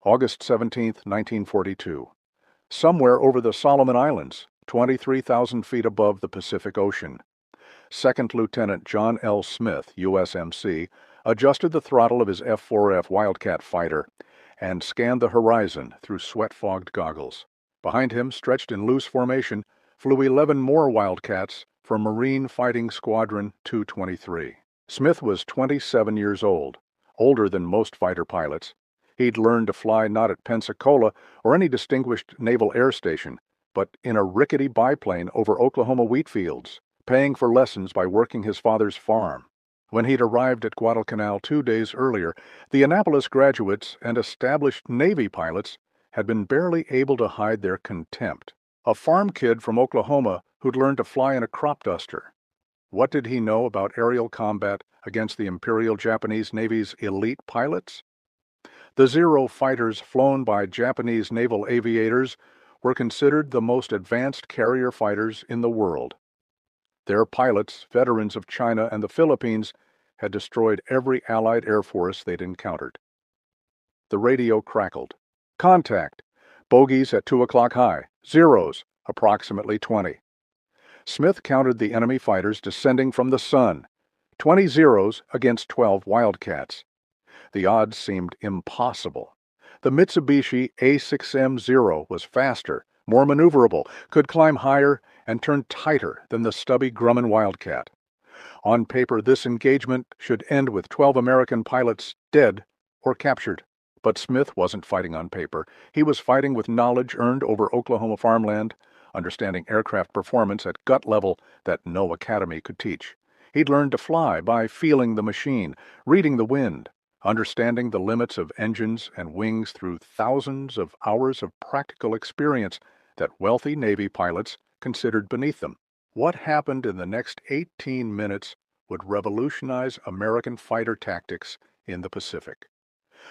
August 17, 1942. Somewhere over the Solomon Islands, 23,000 feet above the Pacific Ocean. Second Lieutenant John L. Smith, USMC, adjusted the throttle of his F-4F Wildcat fighter and scanned the horizon through sweat-fogged goggles. Behind him, stretched in loose formation, flew 11 more Wildcats from Marine Fighting Squadron 223. Smith was 27 years old, older than most fighter pilots. He'd learned to fly not at Pensacola or any distinguished naval air station, but in a rickety biplane over Oklahoma wheat fields, paying for lessons by working his father's farm. When he'd arrived at Guadalcanal 2 days earlier, the Annapolis graduates and established Navy pilots had been barely able to hide their contempt. A farm kid from Oklahoma who'd learned to fly in a crop duster. What did he know about aerial combat against the Imperial Japanese Navy's elite pilots? The Zero fighters flown by Japanese naval aviators were considered the most advanced carrier fighters in the world. Their pilots, veterans of China and the Philippines, had destroyed every Allied air force they'd encountered. The radio crackled. Contact. Bogies at 2 o'clock high. Zeros, approximately 20. Smith counted the enemy fighters descending from the sun. 20 Zeros against 12 Wildcats. The odds seemed impossible. The Mitsubishi A6M Zero was faster, more maneuverable, could climb higher, and turn tighter than the stubby Grumman Wildcat. On paper, this engagement should end with 12 American pilots dead or captured. But Smith wasn't fighting on paper. He was fighting with knowledge earned over Oklahoma farmland, understanding aircraft performance at gut level that no academy could teach. He'd learned to fly by feeling the machine, reading the wind, understanding the limits of engines and wings through thousands of hours of practical experience that wealthy Navy pilots considered beneath them. What happened in the next 18 minutes would revolutionize American fighter tactics in the Pacific.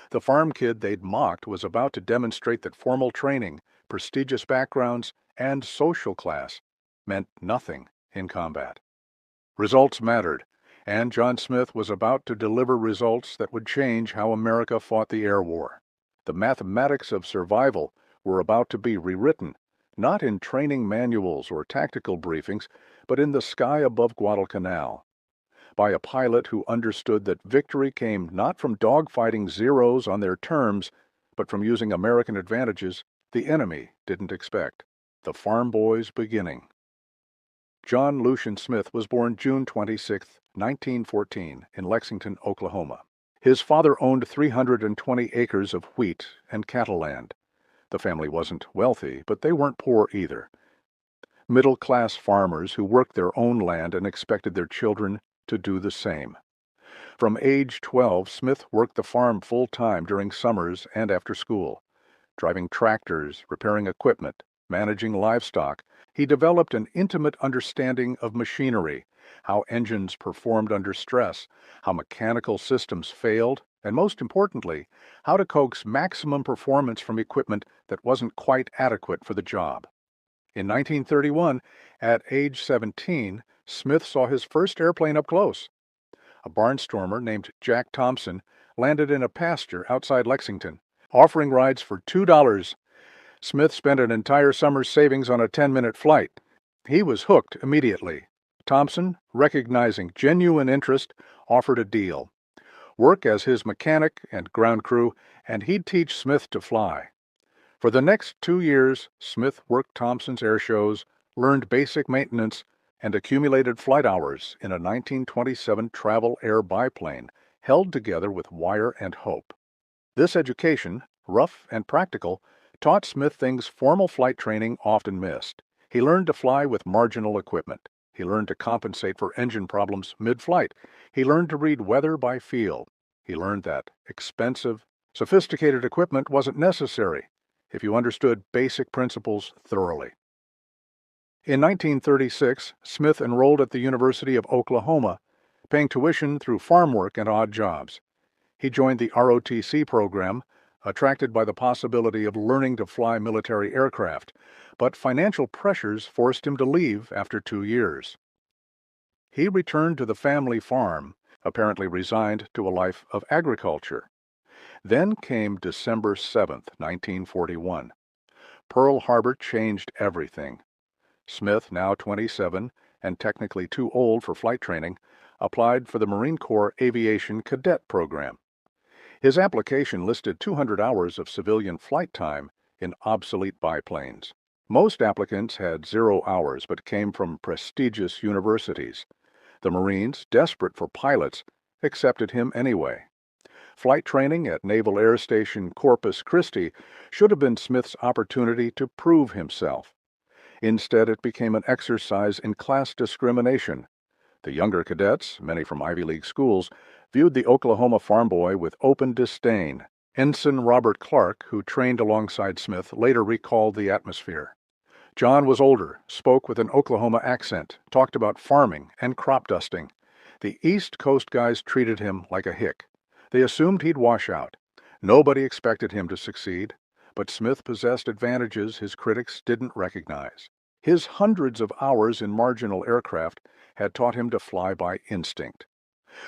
The farm kid they'd mocked was about to demonstrate that formal training, prestigious backgrounds, and social class meant nothing in combat. Results mattered, and John Smith was about to deliver results that would change how America fought the air war. The mathematics of survival were about to be rewritten, not in training manuals or tactical briefings, but in the sky above Guadalcanal, by a pilot who understood that victory came not from dogfighting Zeros on their terms, but from using American advantages the enemy didn't expect. The Farm Boy's beginning. John Lucian Smith was born June 26, 1914, in Lexington, Oklahoma. His father owned 320 acres of wheat and cattle land. The family wasn't wealthy, but they weren't poor either. Middle-class farmers who worked their own land and expected their children to do the same. From age 12, Smith worked the farm full-time during summers and after school. Driving tractors, repairing equipment, managing livestock, he developed an intimate understanding of machinery, how engines performed under stress, how mechanical systems failed, and most importantly, how to coax maximum performance from equipment that wasn't quite adequate for the job. In 1931, at age 17, Smith saw his first airplane up close. A barnstormer named Jack Thompson landed in a pasture outside Lexington, offering rides for $2. Smith spent an entire summer's savings on a 10-minute flight. He was hooked immediately. Thompson, recognizing genuine interest, offered a deal. Work as his mechanic and ground crew, and he'd teach Smith to fly. For the next 2 years, Smith worked Thompson's air shows, learned basic maintenance, and accumulated flight hours in a 1927 Travel Air biplane held together with wire and hope. This education, rough and practical, taught Smith things formal flight training often missed. He learned to fly with marginal equipment. He learned to compensate for engine problems mid-flight. He learned to read weather by feel. He learned that expensive, sophisticated equipment wasn't necessary if you understood basic principles thoroughly. In 1936, Smith enrolled at the University of Oklahoma, paying tuition through farm work and odd jobs. He joined the ROTC program, attracted by the possibility of learning to fly military aircraft, but financial pressures forced him to leave after 2 years. He returned to the family farm, apparently resigned to a life of agriculture. Then came December 7th, 1941. Pearl Harbor changed everything. Smith, now 27 and technically too old for flight training, applied for the Marine Corps Aviation Cadet Program. His application listed 200 hours of civilian flight time in obsolete biplanes. Most applicants had 0 hours but came from prestigious universities. The Marines, desperate for pilots, accepted him anyway. Flight training at Naval Air Station Corpus Christi should have been Smith's opportunity to prove himself. Instead, it became an exercise in class discrimination. The younger cadets, many from Ivy League schools, viewed the Oklahoma farm boy with open disdain. Ensign Robert Clark, who trained alongside Smith, later recalled the atmosphere. John was older, spoke with an Oklahoma accent, talked about farming and crop dusting. The East Coast guys treated him like a hick. They assumed he'd wash out. Nobody expected him to succeed, but Smith possessed advantages his critics didn't recognize. His hundreds of hours in marginal aircraft had taught him to fly by instinct.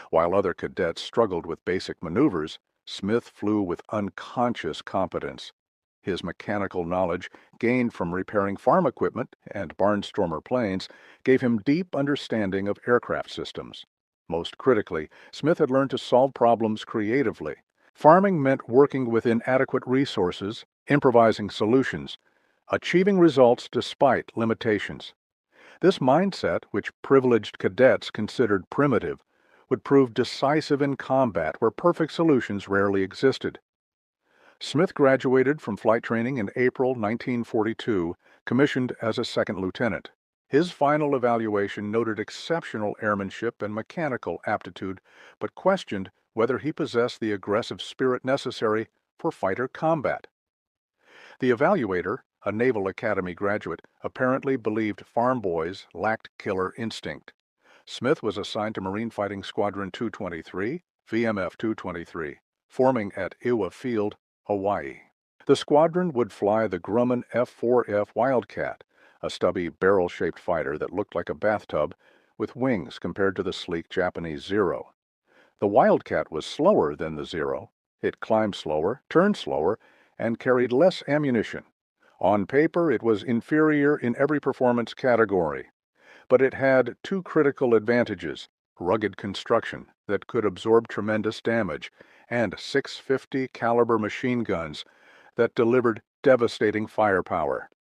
While other cadets struggled with basic maneuvers, Smith flew with unconscious competence. His mechanical knowledge, gained from repairing farm equipment and barnstormer planes, gave him deep understanding of aircraft systems. Most critically, Smith had learned to solve problems creatively. Farming meant working with inadequate resources, improvising solutions, achieving results despite limitations. This mindset, which privileged cadets considered primitive, would prove decisive in combat where perfect solutions rarely existed. Smith graduated from flight training in April 1942, commissioned as a second lieutenant. His final evaluation noted exceptional airmanship and mechanical aptitude, but questioned whether he possessed the aggressive spirit necessary for fighter combat. The evaluator, a Naval Academy graduate, apparently believed farm boys lacked killer instinct. Smith was assigned to Marine Fighting Squadron 223, VMF 223, forming at Ewa Field, Hawaii. The squadron would fly the Grumman F-4F Wildcat, a stubby barrel-shaped fighter that looked like a bathtub with wings compared to the sleek Japanese Zero. The Wildcat was slower than the Zero. It climbed slower, turned slower, and carried less ammunition. On paper, it was inferior in every performance category. But it had two critical advantages: rugged construction that could absorb tremendous damage, and 650 caliber machine guns that delivered devastating firepower.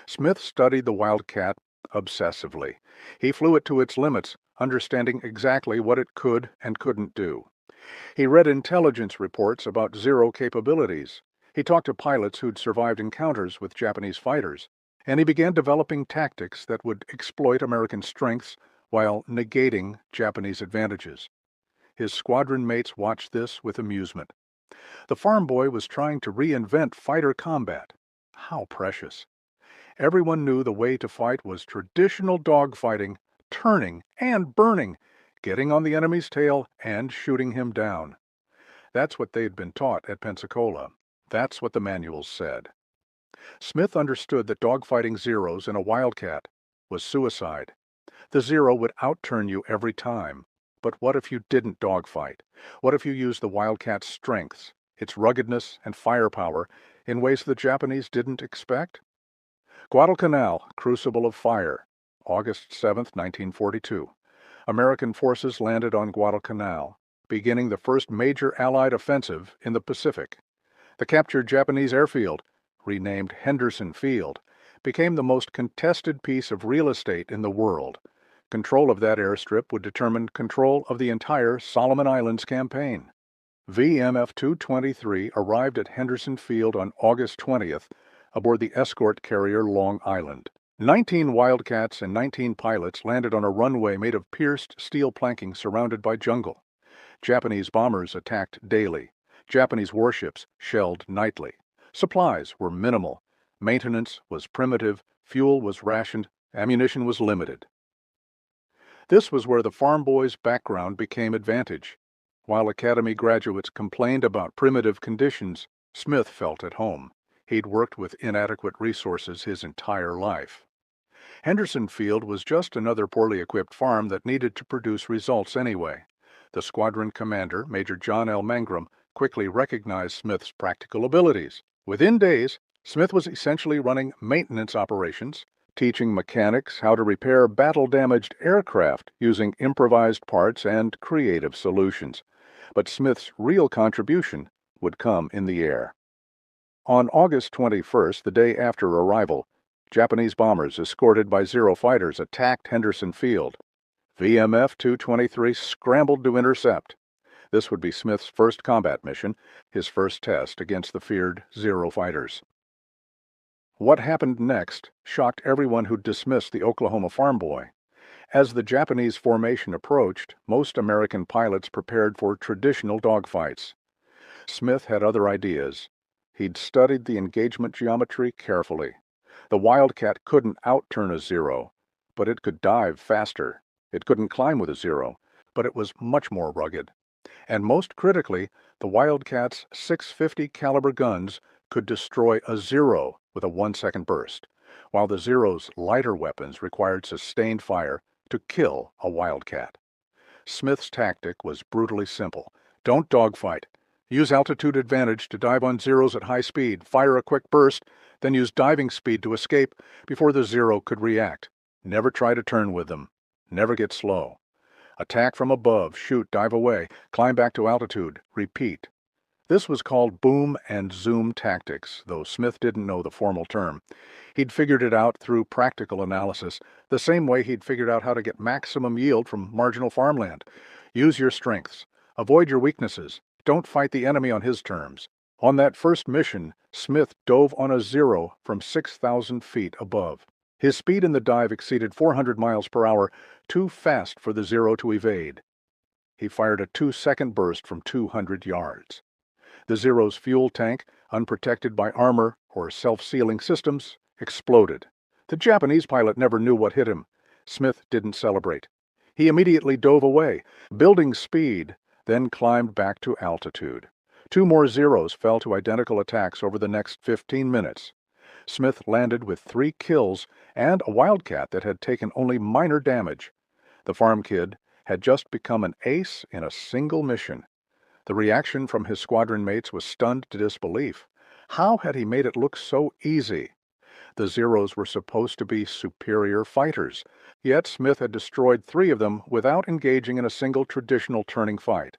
Smith studied the Wildcat obsessively. He flew it to its limits, understanding exactly what it could and couldn't do. He read intelligence reports about Zero capabilities. He talked to pilots who'd survived encounters with Japanese fighters, and he began developing tactics that would exploit American strengths while negating Japanese advantages. His squadron mates watched this with amusement. The farm boy was trying to reinvent fighter combat. How precious! Everyone knew the way to fight was traditional dogfighting, turning and burning, getting on the enemy's tail and shooting him down. That's what they'd been taught at Pensacola. That's what the manuals said. Smith understood that dogfighting Zeros in a Wildcat was suicide. The Zero would outturn you every time. But what if you didn't dogfight? What if you used the Wildcat's strengths, its ruggedness and firepower, in ways the Japanese didn't expect? Guadalcanal, Crucible of Fire, August 7, 1942. American forces landed on Guadalcanal, beginning the first major Allied offensive in the Pacific. The captured Japanese airfield, renamed Henderson Field, became the most contested piece of real estate in the world. Control of that airstrip would determine control of the entire Solomon Islands campaign. VMF 223 arrived at Henderson Field on August 20th aboard the escort carrier Long Island. 19 Wildcats and 19 pilots landed on a runway made of pierced steel planking surrounded by jungle. Japanese bombers attacked daily. Japanese warships shelled nightly. Supplies were minimal. Maintenance was primitive. Fuel was rationed. Ammunition was limited. This was where the farm boy's background became advantage. While Academy graduates complained about primitive conditions, Smith felt at home. He'd worked with inadequate resources his entire life. Henderson Field was just another poorly equipped farm that needed to produce results anyway. The squadron commander, Major John L. Mangrum, quickly recognized Smith's practical abilities. Within days, Smith was essentially running maintenance operations, teaching mechanics how to repair battle-damaged aircraft using improvised parts and creative solutions. But Smith's real contribution would come in the air. On August 21st, the day after arrival, Japanese bombers escorted by Zero fighters attacked Henderson Field. VMF 223 scrambled to intercept. This would be Smith's first combat mission, his first test against the feared Zero fighters. What happened next shocked everyone who dismissed the Oklahoma farm boy. As the Japanese formation approached, most American pilots prepared for traditional dogfights. Smith had other ideas. He'd studied the engagement geometry carefully. The Wildcat couldn't outturn a Zero, but it could dive faster. It couldn't climb with a Zero, but it was much more rugged. And most critically, the Wildcat's .650 caliber guns could destroy a Zero with a 1-second burst, while the Zero's lighter weapons required sustained fire to kill a Wildcat. Smith's tactic was brutally simple. Don't dogfight. Use altitude advantage to dive on Zeros at high speed, fire a quick burst, then use diving speed to escape before the Zero could react. Never try to turn with them. Never get slow. Attack from above, shoot, dive away, climb back to altitude, repeat. This was called boom and zoom tactics, though Smith didn't know the formal term. He'd figured it out through practical analysis, the same way he'd figured out how to get maximum yield from marginal farmland. Use your strengths. Avoid your weaknesses. Don't fight the enemy on his terms. On that first mission, Smith dove on a Zero from 6,000 feet above. His speed in the dive exceeded 400 miles per hour, too fast for the Zero to evade. He fired a 2-second burst from 200 yards. The Zero's fuel tank, unprotected by armor or self-sealing systems, exploded. The Japanese pilot never knew what hit him. Smith didn't celebrate. He immediately dove away, building speed, then climbed back to altitude. 2 more Zeros fell to identical attacks over the next 15 minutes. Smith landed with 3 kills and a Wildcat that had taken only minor damage. The farm kid had just become an ace in a single mission. The reaction from his squadron mates was stunned to disbelief. How had he made it look so easy? The Zeros were supposed to be superior fighters, yet Smith had destroyed 3 of them without engaging in a single traditional turning fight.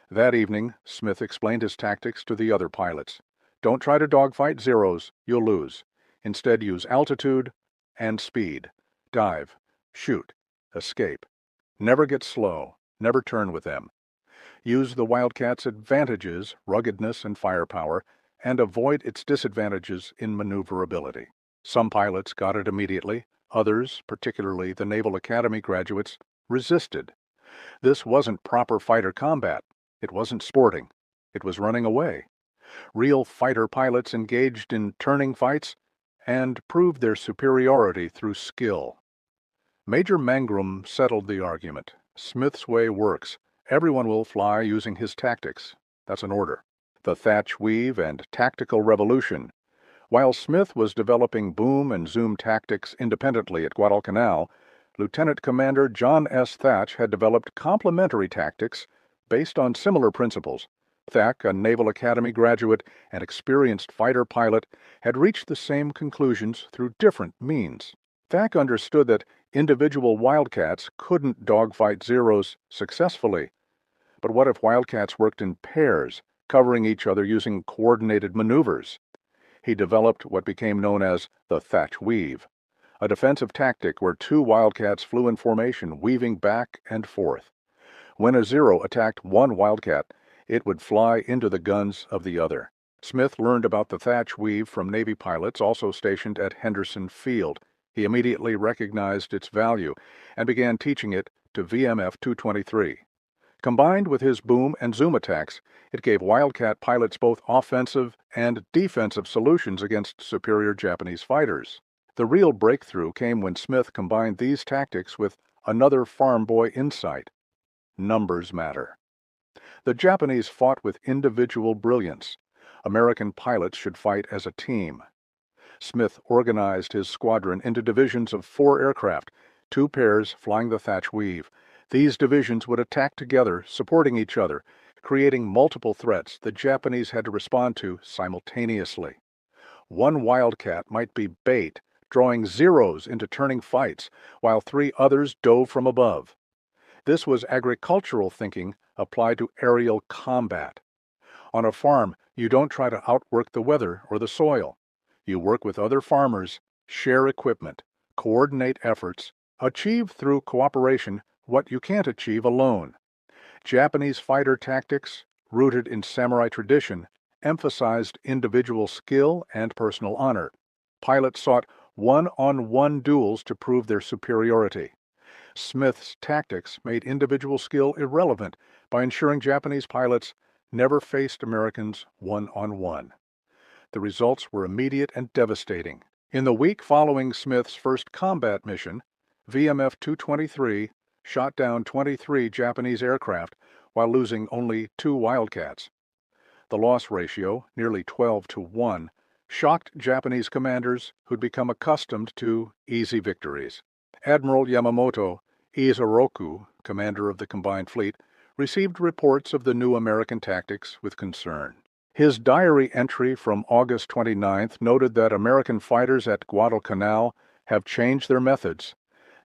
That evening, Smith explained his tactics to the other pilots. Don't try to dogfight Zeros, you'll lose. Instead, use altitude and speed. Dive, shoot, escape. Never get slow, never turn with them. Use the Wildcat's advantages, ruggedness and firepower, and avoid its disadvantages in maneuverability. Some pilots got it immediately. Others, particularly the Naval Academy graduates, resisted. This wasn't proper fighter combat. It wasn't sporting. It was running away. Real fighter pilots engaged in turning fights and proved their superiority through skill. Major Mangrum settled the argument. Smith's way works. Everyone will fly using his tactics. That's an order. The Thatch Weave and Tactical Revolution. While Smith was developing boom and zoom tactics independently at Guadalcanal, Lieutenant Commander John S. Thatch had developed complementary tactics based on similar principles. Thatch, a Naval Academy graduate and experienced fighter pilot, had reached the same conclusions through different means. Thatch understood that individual Wildcats couldn't dogfight Zeros successfully. But what if Wildcats worked in pairs, covering each other using coordinated maneuvers? He developed what became known as the Thatch Weave, a defensive tactic where 2 Wildcats flew in formation, weaving back and forth. When a Zero attacked one Wildcat, it would fly into the guns of the other. Smith learned about the Thatch Weave from Navy pilots also stationed at Henderson Field. He immediately recognized its value and began teaching it to VMF 223. Combined with his boom and zoom attacks, it gave Wildcat pilots both offensive and defensive solutions against superior Japanese fighters. The real breakthrough came when Smith combined these tactics with another farm boy insight. Numbers matter. The Japanese fought with individual brilliance. American pilots should fight as a team. Smith organized his squadron into divisions of 4 aircraft, 2 pairs flying the Thatch Weave. These divisions would attack together, supporting each other, creating multiple threats the Japanese had to respond to simultaneously. One Wildcat might be bait, drawing Zeros into turning fights, while three others dove from above. This was agricultural thinking applied to aerial combat. On a farm, you don't try to outwork the weather or the soil. You work with other farmers, share equipment, coordinate efforts, achieve through cooperation what you can't achieve alone. Japanese fighter tactics, rooted in samurai tradition, emphasized individual skill and personal honor. Pilots sought one-on-one duels to prove their superiority. Smith's tactics made individual skill irrelevant by ensuring Japanese pilots never faced Americans one-on-one. The results were immediate and devastating. In the week following Smith's first combat mission, VMF 223 shot down 23 Japanese aircraft while losing only 2 Wildcats. The loss ratio, nearly 12-1, shocked Japanese commanders who'd become accustomed to easy victories. Admiral Yamamoto Isoroku, commander of the combined fleet, received reports of the new American tactics with concern. His diary entry from August 29th noted that American fighters at Guadalcanal have changed their methods.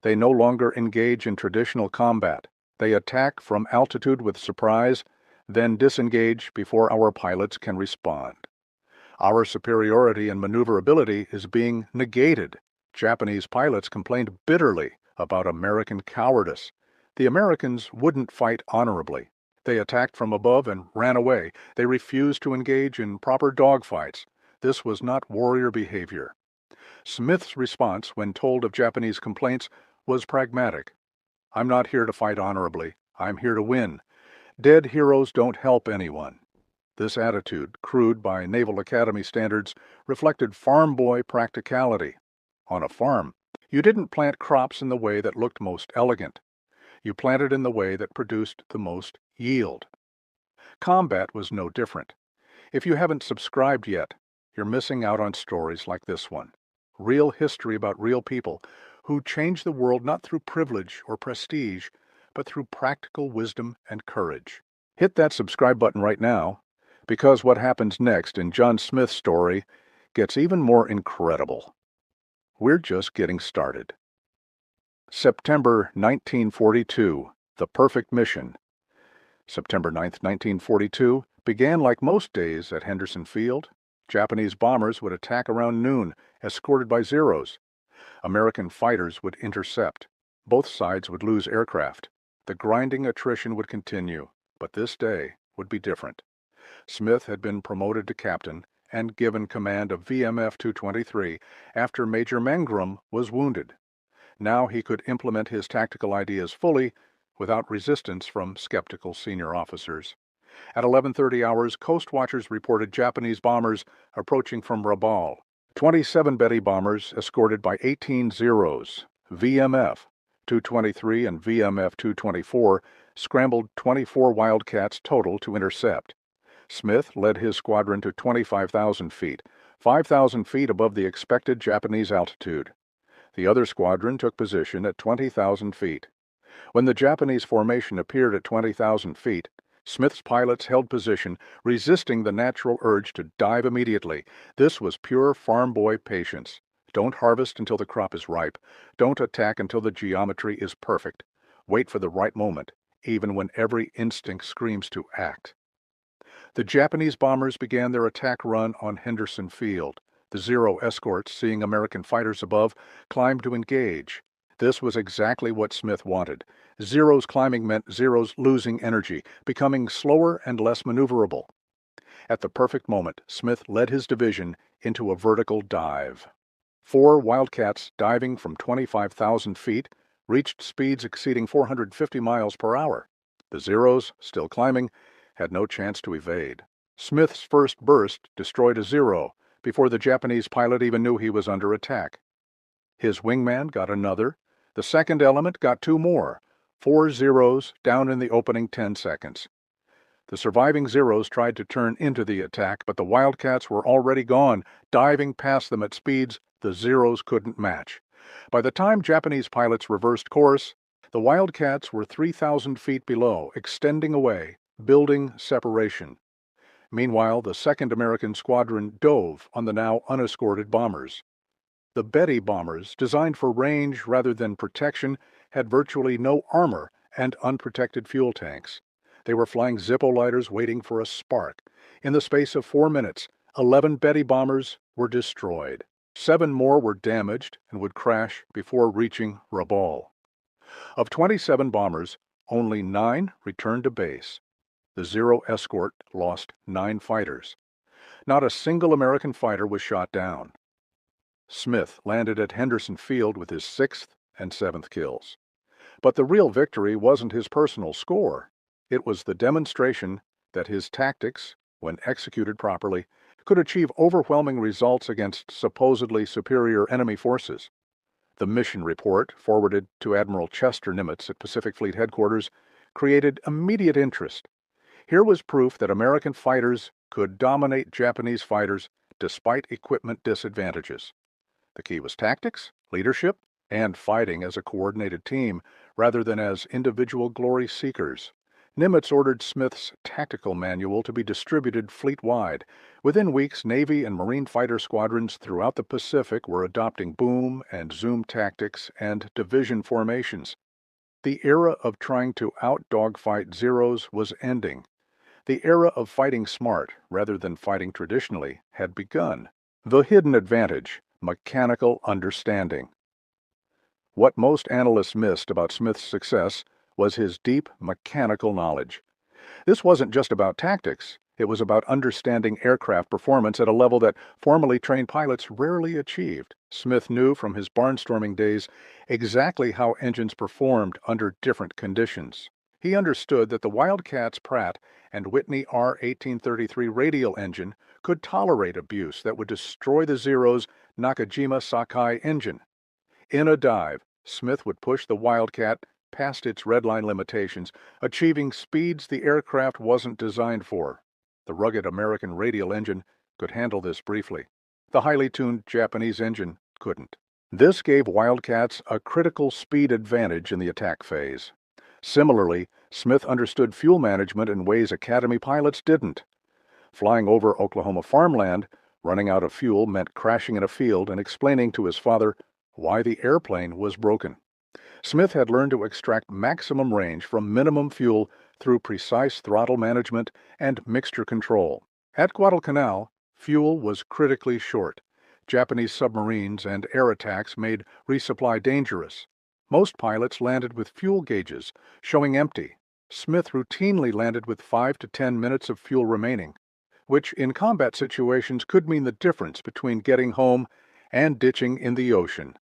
They no longer engage in traditional combat. They attack from altitude with surprise, then disengage before our pilots can respond. Our superiority in maneuverability is being negated. Japanese pilots complained bitterly about American cowardice. The Americans wouldn't fight honorably. They attacked from above and ran away. They refused to engage in proper dogfights. This was not warrior behavior. Smith's response, when told of Japanese complaints, was pragmatic. I'm not here to fight honorably. I'm here to win. Dead heroes don't help anyone. This attitude, crude by Naval Academy standards, reflected farm boy practicality. On a farm, you didn't plant crops in the way that looked most elegant. You planted in the way that produced the most yield. Combat was no different. If you haven't subscribed yet, you're missing out on stories like this one. Real history about real people who changed the world not through privilege or prestige, but through practical wisdom and courage. Hit that subscribe button right now, because what happens next in John Smith's story gets even more incredible. We're just getting started. September 1942, The Perfect Mission. September 9, 1942, began like most days at Henderson Field. Japanese bombers would attack around noon, escorted by Zeros. American fighters would intercept. Both sides would lose aircraft. The grinding attrition would continue, but this day would be different. Smith had been promoted to captain and given command of VMF 223 after Major Mangrum was wounded. Now he could implement his tactical ideas fully without resistance from skeptical senior officers. At 11:30 hours, Coast Watchers reported Japanese bombers approaching from Rabaul. 27 Betty bombers escorted by 18 Zeros. VMF 223 and VMF 224 scrambled 24 Wildcats total to intercept. Smith led his squadron to 25,000 feet, 5,000 feet above the expected Japanese altitude. The other squadron took position at 20,000 feet. When the Japanese formation appeared at 20,000 feet, Smith's pilots held position, resisting the natural urge to dive immediately. This was pure farm boy patience. Don't harvest until the crop is ripe. Don't attack until the geometry is perfect. Wait for the right moment, even when every instinct screams to act. The Japanese bombers began their attack run on Henderson Field. The Zero escorts, seeing American fighters above, climbed to engage. This was exactly what Smith wanted. Zeros climbing meant Zeros losing energy, becoming slower and less maneuverable. At the perfect moment, Smith led his division into a vertical dive. 4 Wildcats, diving from 25,000 feet, reached speeds exceeding 450 miles per hour. The Zeros, still climbing, had no chance to evade. Smith's first burst destroyed a Zero before the Japanese pilot even knew he was under attack. His wingman got another. The second element got 2 more. 4 Zeros down in the opening 10 seconds. The surviving Zeros tried to turn into the attack, but the Wildcats were already gone, diving past them at speeds the Zeros couldn't match. By the time Japanese pilots reversed course, the Wildcats were 3,000 feet below, extending away, building separation. Meanwhile, the 2nd American Squadron dove on the now unescorted bombers. The Betty bombers, designed for range rather than protection, had virtually no armor and unprotected fuel tanks. They were flying Zippo lighters waiting for a spark. In the space of 4 minutes, 11 Betty bombers were destroyed. 7 more were damaged and would crash before reaching Rabaul. Of 27 bombers, only 9 returned to base. The Zero escort lost 9 fighters. Not a single American fighter was shot down. Smith landed at Henderson Field with his 6th and 7th kills. But the real victory wasn't his personal score. It was the demonstration that his tactics, when executed properly, could achieve overwhelming results against supposedly superior enemy forces. The mission report, forwarded to Admiral Chester Nimitz at Pacific Fleet Headquarters, created immediate interest. Here was proof that American fighters could dominate Japanese fighters despite equipment disadvantages. The key was tactics, leadership, and fighting as a coordinated team rather than as individual glory seekers. Nimitz ordered Smith's tactical manual to be distributed fleet-wide. Within weeks, Navy and Marine fighter squadrons throughout the Pacific were adopting boom and zoom tactics and division formations. The era of trying to out-dogfight Zeros was ending. The era of fighting smart rather than fighting traditionally had begun. The hidden advantage: mechanical understanding. What most analysts missed about Smith's success was his deep mechanical knowledge. This wasn't just about tactics. It was about understanding aircraft performance at a level that formally trained pilots rarely achieved. Smith knew from his barnstorming days exactly how engines performed under different conditions. He understood that the Wildcat's Pratt and Whitney R-1833 radial engine could tolerate abuse that would destroy the Zero's Nakajima Sakai engine. In a dive, Smith would push the Wildcat past its redline limitations, achieving speeds the aircraft wasn't designed for. The rugged American radial engine could handle this briefly. The highly tuned Japanese engine couldn't. This gave Wildcats a critical speed advantage in the attack phase. Similarly, Smith understood fuel management in ways Academy pilots didn't. Flying over Oklahoma farmland, running out of fuel meant crashing in a field and explaining to his father why the airplane was broken. Smith had learned to extract maximum range from minimum fuel through precise throttle management and mixture control. At Guadalcanal, fuel was critically short. Japanese submarines and air attacks made resupply dangerous. Most pilots landed with fuel gauges showing empty. Smith routinely landed with 5 to 10 minutes of fuel remaining, which in combat situations could mean the difference between getting home and ditching in the ocean.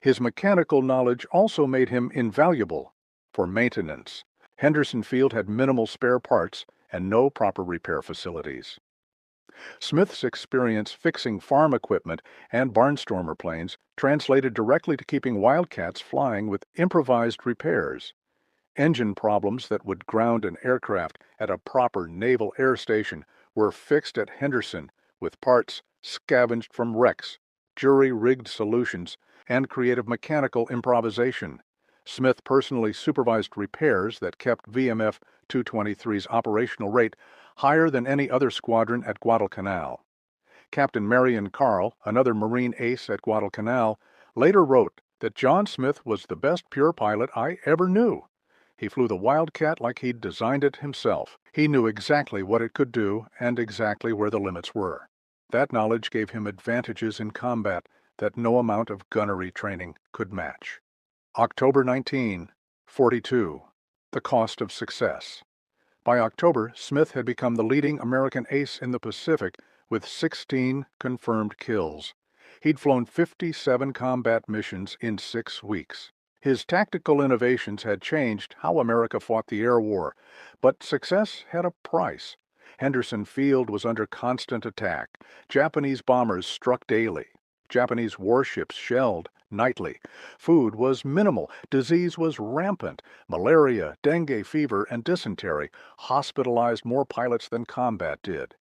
His mechanical knowledge also made him invaluable for maintenance. Henderson Field had minimal spare parts and no proper repair facilities. Smith's experience fixing farm equipment and barnstormer planes translated directly to keeping Wildcats flying with improvised repairs. Engine problems that would ground an aircraft at a proper naval air station were fixed at Henderson with parts scavenged from wrecks, jury-rigged solutions, and creative mechanical improvisation. Smith personally supervised repairs that kept VMF 223's operational rate higher than any other squadron at Guadalcanal. Captain Marion Carl, another Marine ace at Guadalcanal, later wrote that John Smith was the best pure pilot I ever knew. He flew the Wildcat like he'd designed it himself. He knew exactly what it could do and exactly where the limits were. That knowledge gave him advantages in combat that no amount of gunnery training could match. October 1942. The cost of success. By October, Smith had become the leading American ace in the Pacific with 16 confirmed kills. He'd flown 57 combat missions in 6 weeks. His tactical innovations had changed how America fought the air war, but success had a price. Henderson Field was under constant attack. Japanese bombers struck daily. Japanese warships shelled nightly. Food was minimal. Disease was rampant. Malaria, dengue fever, and dysentery hospitalized more pilots than combat did.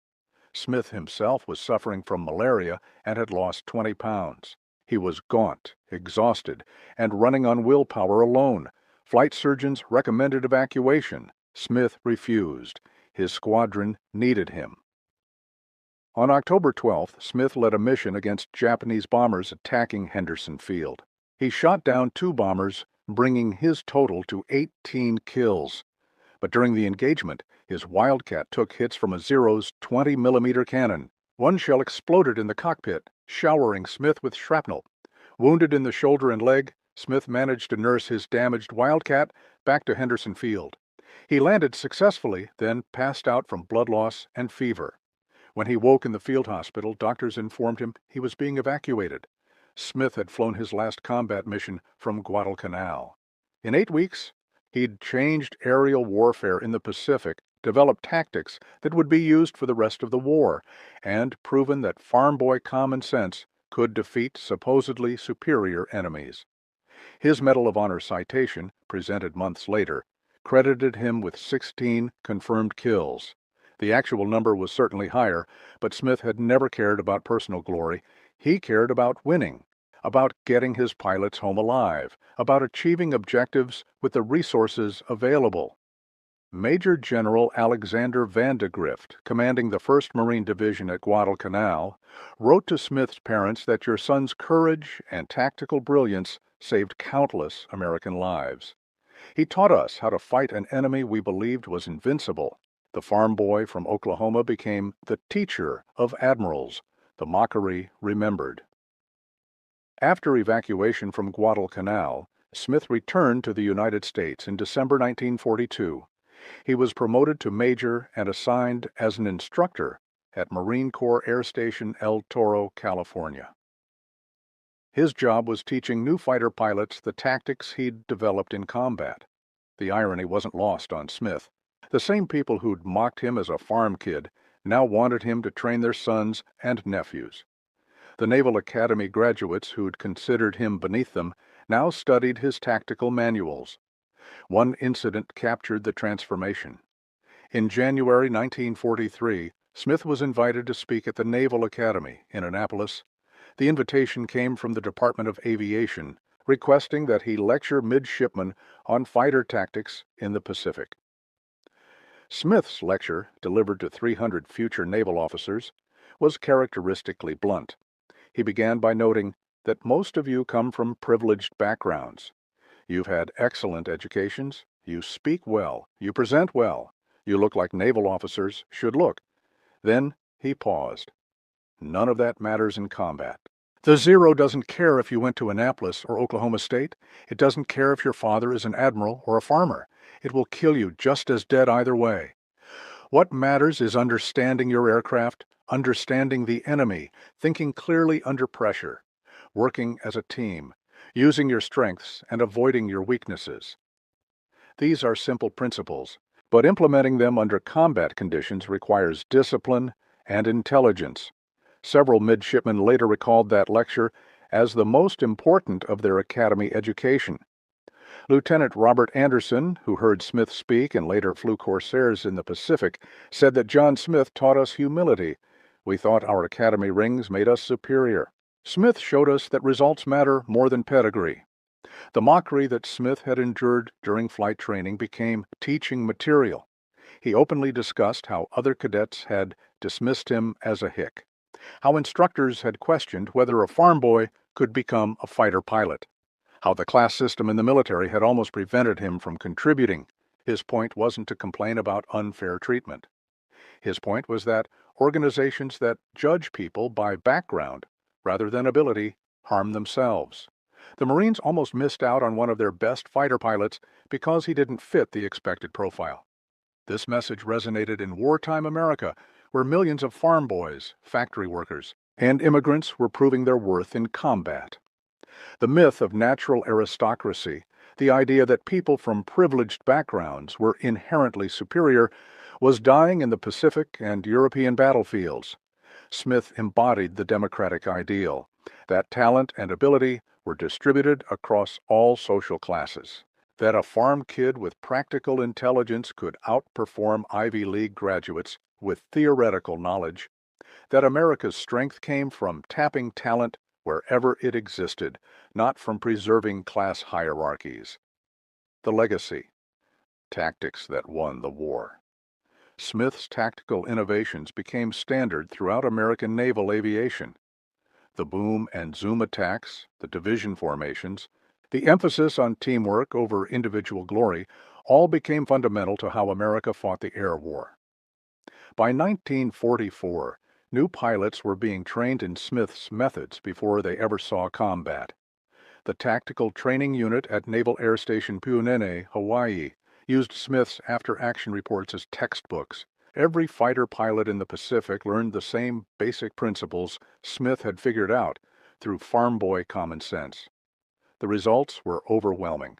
Smith himself was suffering from malaria and had lost 20 pounds. He was gaunt, exhausted, and running on willpower alone. Flight surgeons recommended evacuation. Smith refused. His squadron needed him. On October 12th, Smith led a mission against Japanese bombers attacking Henderson Field. He shot down 2 bombers, bringing his total to 18 kills. But during the engagement, his Wildcat took hits from a Zero's 20mm cannon. One shell exploded in the cockpit, showering Smith with shrapnel. Wounded in the shoulder and leg, Smith managed to nurse his damaged Wildcat back to Henderson Field. He landed successfully, then passed out from blood loss and fever. When he woke in the field hospital, doctors informed him he was being evacuated. Smith had flown his last combat mission from Guadalcanal. In 8 weeks, he'd changed aerial warfare in the Pacific, developed tactics that would be used for the rest of the war, and proven that farm boy common sense could defeat supposedly superior enemies. His Medal of Honor citation, presented months later, credited him with 16 confirmed kills. The actual number was certainly higher, but Smith had never cared about personal glory. He cared about winning, about getting his pilots home alive, about achieving objectives with the resources available. Major General Alexander Vandegrift, commanding the 1st Marine Division at Guadalcanal, wrote to Smith's parents that your son's courage and tactical brilliance saved countless American lives. He taught us how to fight an enemy we believed was invincible. The farm boy from Oklahoma became the teacher of admirals, the mockery remembered. After evacuation from Guadalcanal, Smith returned to the United States in December 1942. He was promoted to major and assigned as an instructor at Marine Corps Air Station El Toro, California. His job was teaching new fighter pilots the tactics he'd developed in combat. The irony wasn't lost on Smith. The same people who'd mocked him as a farm kid now wanted him to train their sons and nephews. The Naval Academy graduates who'd considered him beneath them now studied his tactical manuals. One incident captured the transformation. In January 1943, Smith was invited to speak at the Naval Academy in Annapolis. The invitation came from the Department of Aviation, requesting that he lecture midshipmen on fighter tactics in the Pacific. Smith's lecture, delivered to 300 future naval officers, was characteristically blunt. He began by noting that most of you come from privileged backgrounds. You've had excellent educations, you speak well, you present well, you look like naval officers should look. Then he paused. None of that matters in combat. The Zero doesn't care if you went to Annapolis or Oklahoma State. It doesn't care if your father is an admiral or a farmer. It will kill you just as dead either way. What matters is understanding your aircraft, understanding the enemy, thinking clearly under pressure, working as a team, using your strengths and avoiding your weaknesses. These are simple principles, but implementing them under combat conditions requires discipline and intelligence. Several midshipmen later recalled that lecture as the most important of their academy education. Lieutenant Robert Anderson, who heard Smith speak and later flew Corsairs in the Pacific, said that John Smith taught us humility. We thought our academy rings made us superior. Smith showed us that results matter more than pedigree. The mockery that Smith had endured during flight training became teaching material. He openly discussed how other cadets had dismissed him as a hick, how instructors had questioned whether a farm boy could become a fighter pilot, how the class system in the military had almost prevented him from contributing. His point wasn't to complain about unfair treatment. His point was that organizations that judge people by background rather than ability harm themselves. The Marines almost missed out on one of their best fighter pilots because he didn't fit the expected profile. This message resonated in wartime America, where millions of farm boys, factory workers, and immigrants were proving their worth in combat. The myth of natural aristocracy, the idea that people from privileged backgrounds were inherently superior, was dying in the Pacific and European battlefields. Smith embodied the democratic ideal, that talent and ability were distributed across all social classes, that a farm kid with practical intelligence could outperform Ivy League graduates with theoretical knowledge, that America's strength came from tapping talent wherever it existed, not from preserving class hierarchies. The legacy. tactics that won the war. Smith's tactical innovations became standard throughout American naval aviation. The boom and zoom attacks, the division formations, the emphasis on teamwork over individual glory all became fundamental to how America fought the air war. By 1944, new pilots were being trained in Smith's methods before they ever saw combat. The Tactical Training Unit at Naval Air Station Puunene, Hawaii, used Smith's after-action reports as textbooks. Every fighter pilot in the Pacific learned the same basic principles Smith had figured out through farm boy common sense. The results were overwhelming.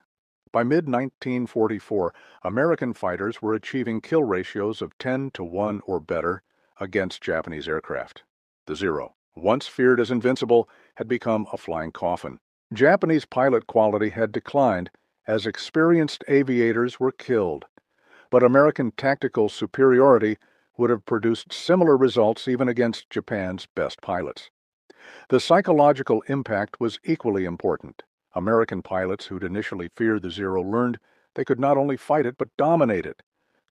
By mid-1944, American fighters were achieving kill ratios of 10 to 1 or better against Japanese aircraft. The Zero, once feared as invincible, had become a flying coffin. Japanese pilot quality had declined as experienced aviators were killed, but American tactical superiority would have produced similar results even against Japan's best pilots. The psychological impact was equally important. American pilots who'd initially feared the Zero learned they could not only fight it but dominate it.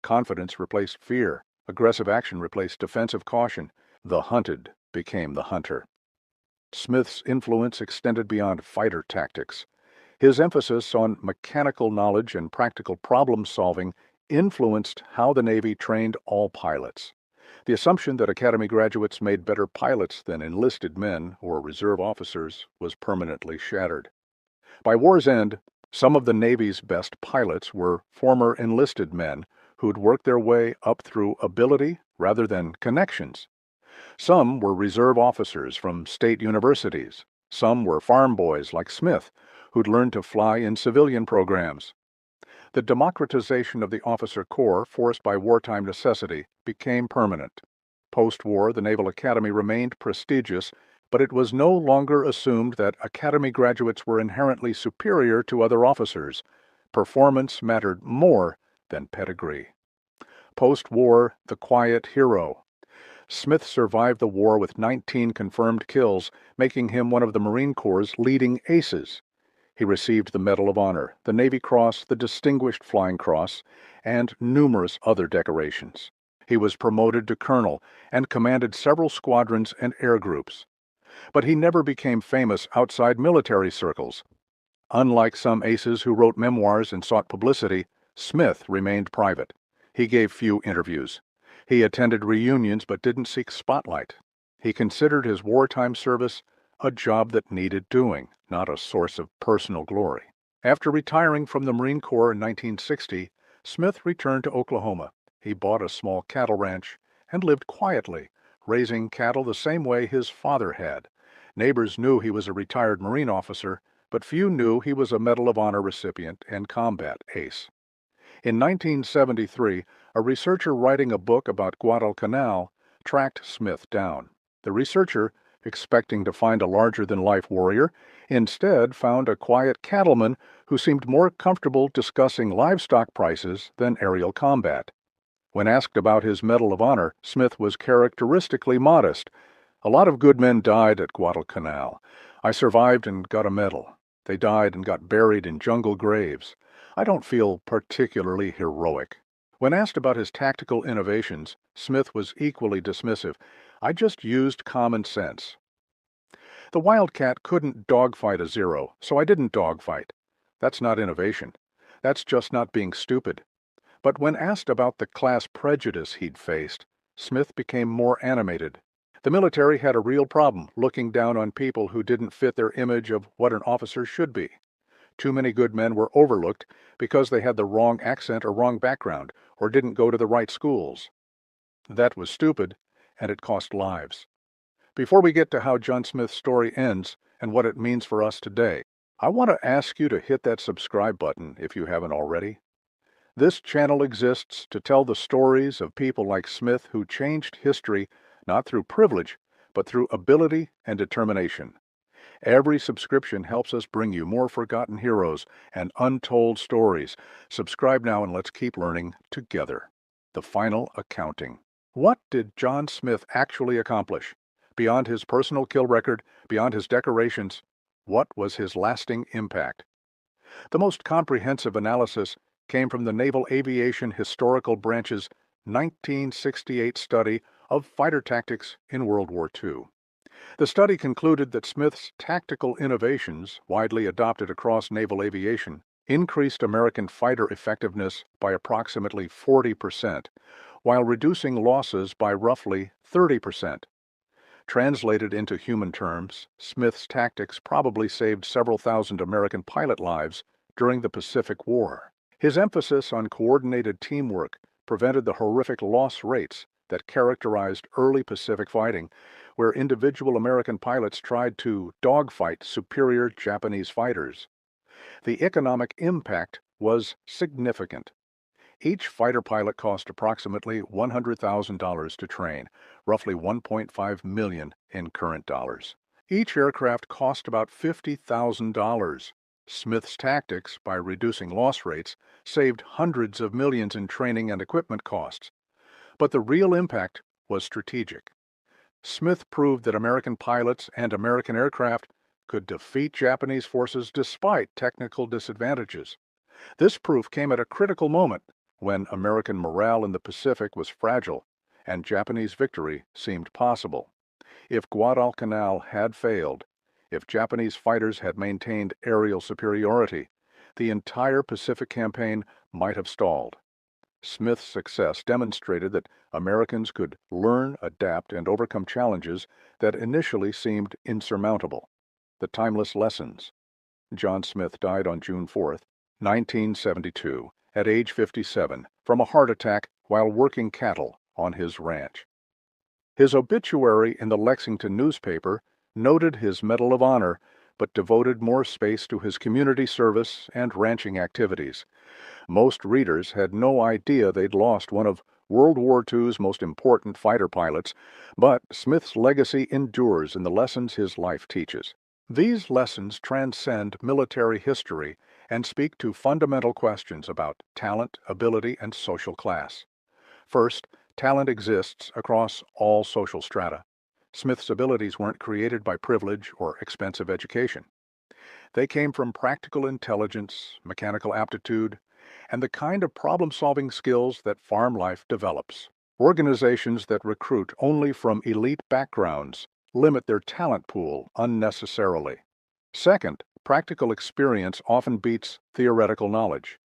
Confidence replaced fear. Aggressive action replaced defensive caution. The hunted became the hunter. Smith's influence extended beyond fighter tactics. His emphasis on mechanical knowledge and practical problem-solving influenced how the Navy trained all pilots. The assumption that Academy graduates made better pilots than enlisted men or reserve officers was permanently shattered. By war's end, some of the Navy's best pilots were former enlisted men who'd worked their way up through ability rather than connections. Some were reserve officers from state universities. Some were farm boys like Smith, who'd learned to fly in civilian programs. The democratization of the officer corps, forced by wartime necessity, became permanent. Post-war, the Naval Academy remained prestigious, but it was no longer assumed that Academy graduates were inherently superior to other officers. Performance mattered more than pedigree. Post-war, the quiet hero. Smith survived the war with 19 confirmed kills, making him one of the Marine Corps' leading aces. He received the Medal of Honor, the Navy Cross, the Distinguished Flying Cross, and numerous other decorations. He was promoted to colonel and commanded several squadrons and air groups. But he never became famous outside military circles. Unlike some aces who wrote memoirs and sought publicity, Smith remained private. He gave few interviews. He attended reunions but didn't seek spotlight. He considered his wartime service a job that needed doing, not a source of personal glory. After retiring from the Marine Corps in 1960, Smith returned to Oklahoma. He bought a small cattle ranch and lived quietly, raising cattle the same way his father had. Neighbors knew he was a retired Marine officer, but few knew he was a Medal of Honor recipient and combat ace. In 1973, a researcher writing a book about Guadalcanal tracked Smith down. The researcher, expecting to find a larger-than-life warrior, instead found a quiet cattleman who seemed more comfortable discussing livestock prices than aerial combat. When asked about his Medal of Honor, Smith was characteristically modest. "A lot of good men died at Guadalcanal. I survived and got a medal. They died and got buried in jungle graves. I don't feel particularly heroic." When asked about his tactical innovations, Smith was equally dismissive. "I just used common sense. The Wildcat couldn't dogfight a Zero, so I didn't dogfight. That's not innovation. That's just not being stupid." But when asked about the class prejudice he'd faced, Smith became more animated. The military had a real problem looking down on people who didn't fit their image of what an officer should be. Too many good men were overlooked because they had the wrong accent or wrong background, or didn't go to the right schools. That was stupid, and it cost lives. Before we get to how John Smith's story ends and what it means for us today, I want to ask you to hit that subscribe button if you haven't already. This channel exists to tell the stories of people like Smith who changed history not through privilege, but through ability and determination. Every subscription helps us bring you more forgotten heroes and untold stories. Subscribe now and let's keep learning together. The final accounting. What did John Smith actually accomplish? Beyond his personal kill record, beyond his decorations, what was his lasting impact? The most comprehensive analysis came from the Naval Aviation Historical Branch's 1968 study of fighter tactics in World War II. The study concluded that Smith's tactical innovations, widely adopted across naval aviation, increased American fighter effectiveness by approximately 40%, while reducing losses by roughly 30%. Translated into human terms, Smith's tactics probably saved several thousand American pilot lives during the Pacific War. His emphasis on coordinated teamwork prevented the horrific loss rates that characterized early Pacific fighting, where individual American pilots tried to dogfight superior Japanese fighters. The economic impact was significant. Each fighter pilot cost approximately $100,000 to train, roughly $1.5 million in current dollars. Each aircraft cost about $50,000. Smith's tactics, by reducing loss rates, saved hundreds of millions in training and equipment costs. But the real impact was strategic. Smith proved that American pilots and American aircraft could defeat Japanese forces despite technical disadvantages. This proof came at a critical moment when American morale in the Pacific was fragile and Japanese victory seemed possible. If Guadalcanal had failed, if Japanese fighters had maintained aerial superiority, the entire Pacific campaign might have stalled. Smith's success demonstrated that Americans could learn, adapt, and overcome challenges that initially seemed insurmountable. The timeless lessons. John Smith died on June 4, 1972, at age 57, from a heart attack while working cattle on his ranch. His obituary in the Lexington newspaper noted his Medal of Honor, but devoted more space to his community service and ranching activities. Most readers had no idea they'd lost one of World War II's most important fighter pilots, but Smith's legacy endures in the lessons his life teaches. These lessons transcend military history and speak to fundamental questions about talent, ability, and social class. First, talent exists across all social strata. Smith's abilities weren't created by privilege or expensive education. They came from practical intelligence, mechanical aptitude, and the kind of problem-solving skills that farm life develops. Organizations that recruit only from elite backgrounds limit their talent pool unnecessarily. Second, practical experience often beats theoretical knowledge.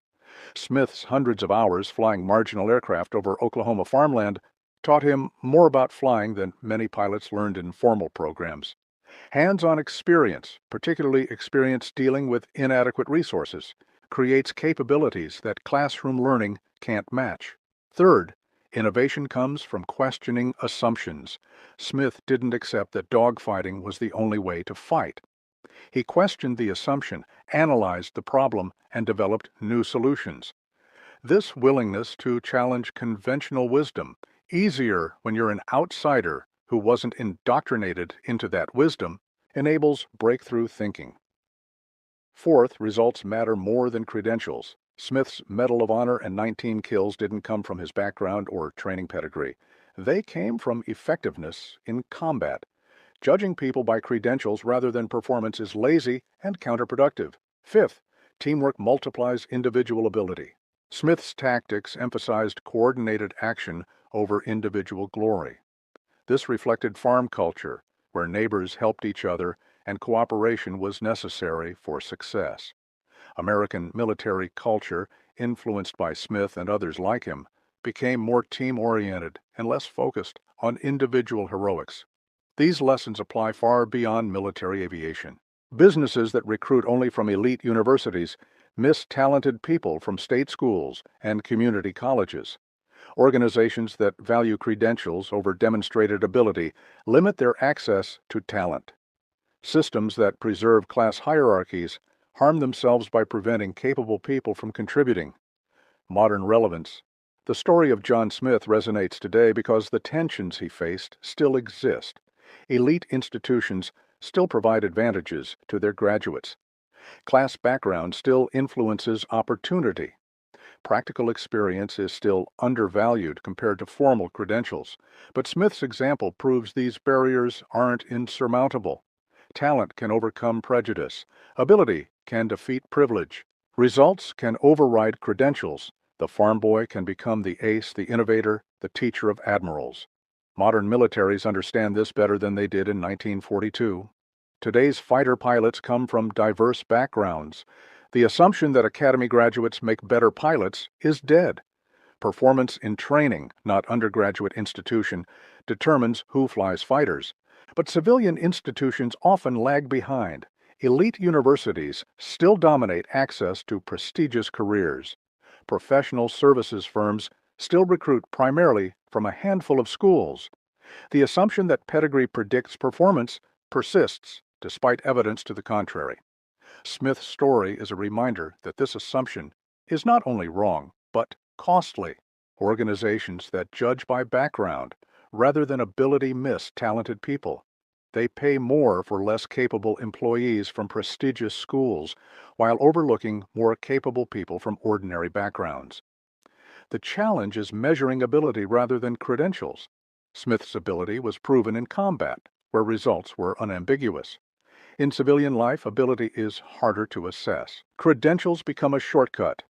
Smith's hundreds of hours flying marginal aircraft over Oklahoma farmland taught him more about flying than many pilots learned in formal programs. Hands-on experience, particularly experience dealing with inadequate resources, creates capabilities that classroom learning can't match. Third, innovation comes from questioning assumptions. Smith didn't accept that dogfighting was the only way to fight. He questioned the assumption, analyzed the problem, and developed new solutions. This willingness to challenge conventional wisdom, easier when you're an outsider who wasn't indoctrinated into that wisdom, enables breakthrough thinking. Fourth, results matter more than credentials. Smith's Medal of Honor and 19 kills didn't come from his background or training pedigree. They came from effectiveness in combat. Judging people by credentials rather than performance is lazy and counterproductive. Fifth, teamwork multiplies individual ability. Smith's tactics emphasized coordinated action over individual glory. This reflected farm culture, where neighbors helped each other and cooperation was necessary for success. American military culture, influenced by Smith and others like him, became more team-oriented and less focused on individual heroics. These lessons apply far beyond military aviation. Businesses that recruit only from elite universities miss talented people from state schools and community colleges. Organizations that value credentials over demonstrated ability limit their access to talent. Systems that preserve class hierarchies harm themselves by preventing capable people from contributing. Modern relevance. The story of John Smith resonates today because the tensions he faced still exist. Elite institutions still provide advantages to their graduates. Class background still influences opportunity. Practical experience is still undervalued compared to formal credentials, but Smith's example proves these barriers aren't insurmountable. Talent can overcome prejudice. Ability can defeat privilege. Results can override credentials. The farm boy can become the ace, the innovator, the teacher of admirals. Modern militaries understand this better than they did in 1942. Today's fighter pilots come from diverse backgrounds. The assumption that academy graduates make better pilots is dead. Performance in training, not undergraduate institution, determines who flies fighters. But civilian institutions often lag behind. Elite universities still dominate access to prestigious careers. Professional services firms still recruit primarily from a handful of schools. The assumption that pedigree predicts performance persists, despite evidence to the contrary. Smith's story is a reminder that this assumption is not only wrong, but costly. Organizations that judge by background rather than ability miss talented people. They pay more for less capable employees from prestigious schools while overlooking more capable people from ordinary backgrounds. The challenge is measuring ability rather than credentials. Smith's ability was proven in combat, where results were unambiguous. In civilian life, ability is harder to assess. Credentials become a shortcut,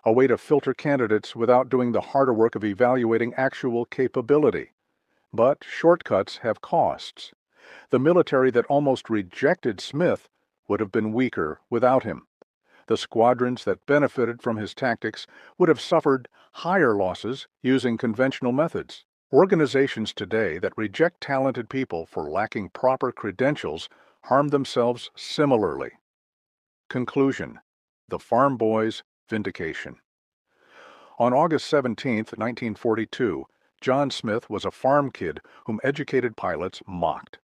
a way to filter candidates without doing the harder work of evaluating actual capability. But shortcuts have costs. The military that almost rejected Smith would have been weaker without him. The squadrons that benefited from his tactics would have suffered higher losses using conventional methods. Organizations today that reject talented people for lacking proper credentials harm themselves similarly. Conclusion: The Farm Boy's Vindication. On August 17, 1942, John Smith was a farm kid whom educated pilots mocked.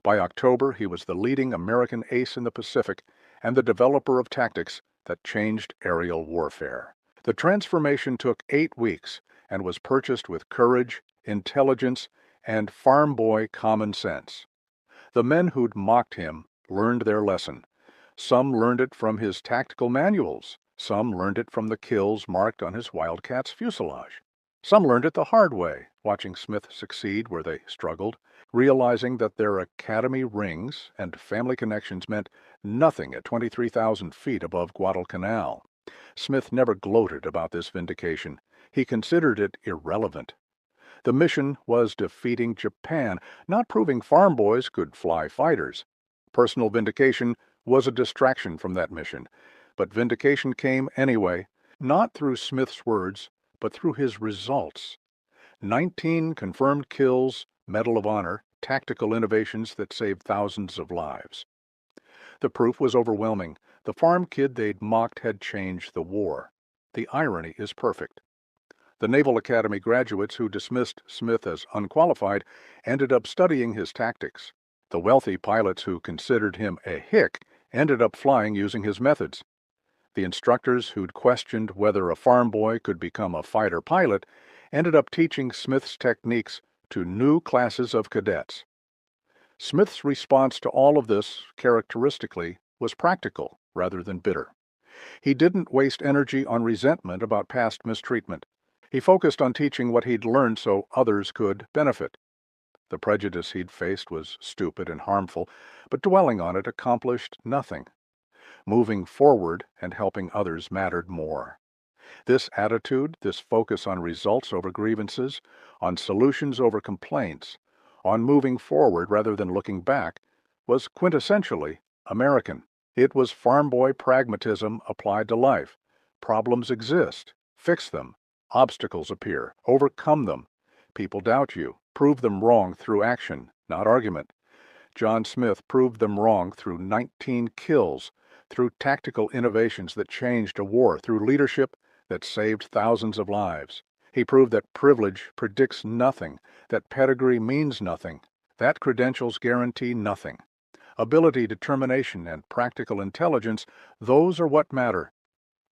By October, he was the leading American ace in the Pacific and the developer of tactics that changed aerial warfare. The transformation took 8 weeks and was purchased with courage, intelligence, and farm boy common sense. The men who'd mocked him learned their lesson. Some learned it from his tactical manuals. Some learned it from the kills marked on his Wildcat's fuselage. Some learned it the hard way, watching Smith succeed where they struggled, realizing that their academy rings and family connections meant nothing at 23,000 feet above Guadalcanal. Smith never gloated about this vindication. He considered it irrelevant. The mission was defeating Japan, not proving farm boys could fly fighters. Personal vindication was a distraction from that mission, but vindication came anyway, not through Smith's words, but through his results. 19 confirmed kills, Medal of Honor, tactical innovations that saved thousands of lives. The proof was overwhelming. The farm kid they'd mocked had changed the war. The irony is perfect. The Naval Academy graduates who dismissed Smith as unqualified ended up studying his tactics. The wealthy pilots who considered him a hick ended up flying using his methods. The instructors who'd questioned whether a farm boy could become a fighter pilot ended up teaching Smith's techniques to new classes of cadets. Smith's response to all of this, characteristically, was practical rather than bitter. He didn't waste energy on resentment about past mistreatment. He focused on teaching what he'd learned so others could benefit. The prejudice he'd faced was stupid and harmful, but dwelling on it accomplished nothing. Moving forward and helping others mattered more. This attitude, this focus on results over grievances, on solutions over complaints, on moving forward rather than looking back, was quintessentially American. It was farm boy pragmatism applied to life. Problems exist. Fix them. Obstacles appear. Overcome them. People doubt you. Prove them wrong through action, not argument. John Smith proved them wrong through 19 kills, through tactical innovations that changed a war, through leadership that saved thousands of lives. He proved that privilege predicts nothing, that pedigree means nothing, that credentials guarantee nothing. Ability, determination, and practical intelligence, those are what matter.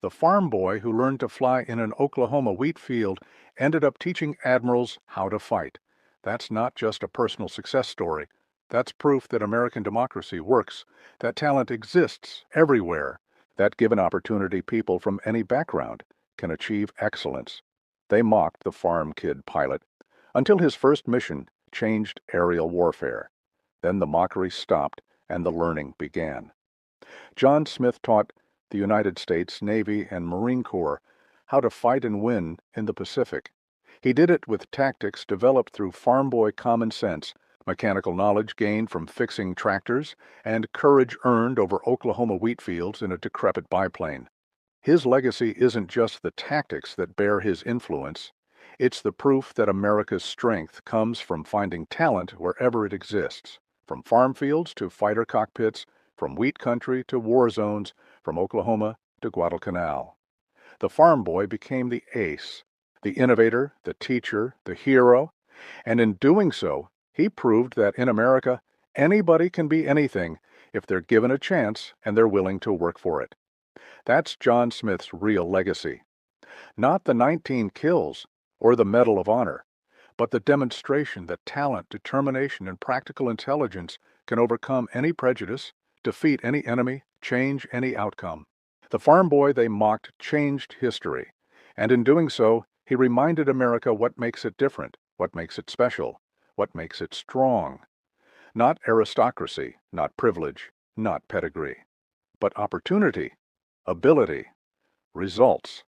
The farm boy who learned to fly in an Oklahoma wheat field ended up teaching admirals how to fight. That's not just a personal success story. That's proof that American democracy works, that talent exists everywhere, that given opportunity people from any background can achieve excellence. They mocked the farm kid pilot until his first mission changed aerial warfare. Then the mockery stopped and the learning began. John Smith taught the United States Navy and Marine Corps, how to fight and win in the Pacific. He did it with tactics developed through farm boy common sense, mechanical knowledge gained from fixing tractors, and courage earned over Oklahoma wheat fields in a decrepit biplane. His legacy isn't just the tactics that bear his influence, it's the proof that America's strength comes from finding talent wherever it exists, from farm fields to fighter cockpits, from wheat country to war zones, from Oklahoma to Guadalcanal. The farm boy became the ace, the innovator, the teacher, the hero, and in doing so, he proved that in America, anybody can be anything if they're given a chance and they're willing to work for it. That's John Smith's real legacy. Not the 19 kills or the Medal of Honor, but the demonstration that talent, determination, and practical intelligence can overcome any prejudice, defeat any enemy, change any outcome. The farm boy they mocked changed history, and in doing so, he reminded America what makes it different, what makes it special, what makes it strong. Not aristocracy, not privilege, not pedigree, but opportunity, ability, results.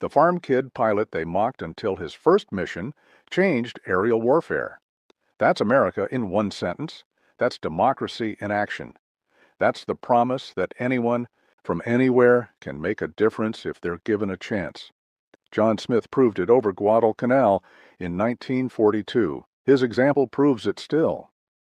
The farm kid pilot they mocked until his first mission changed aerial warfare. That's America in one sentence. That's democracy in action. That's the promise that anyone from anywhere can make a difference if they're given a chance. John Smith proved it over Guadalcanal in 1942. His example proves it still.